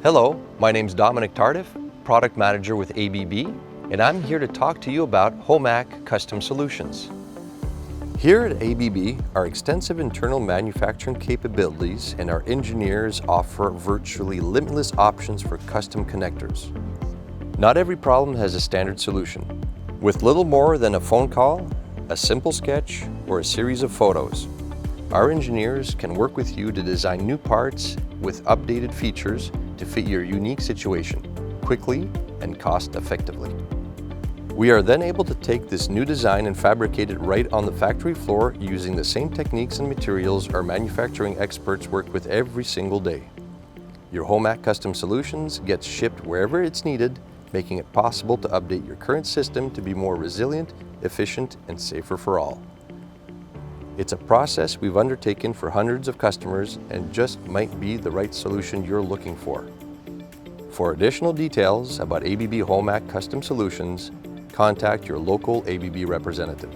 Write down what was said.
Hello, my name's Dominic Tardif, Product Manager with ABB, and I'm here to talk to you about Homac Custom Solutions. Here at ABB, our extensive internal manufacturing capabilities and our engineers offer virtually limitless options for custom connectors. Not every problem has a standard solution. With little more than a phone call, a simple sketch, or a series of photos, our engineers can work with you to design new parts with updated features to fit your unique situation, quickly and cost-effectively. We are then able to take this new design and fabricate it right on the factory floor using the same techniques and materials our manufacturing experts work with every single day. Your Homac Custom Solutions gets shipped wherever it's needed, making it possible to update your current system to be more resilient, efficient, and safer for all. It's a process we've undertaken for hundreds of customers and just might be the right solution you're looking for. For additional details about ABB Homac Custom Solutions, contact your local ABB representative.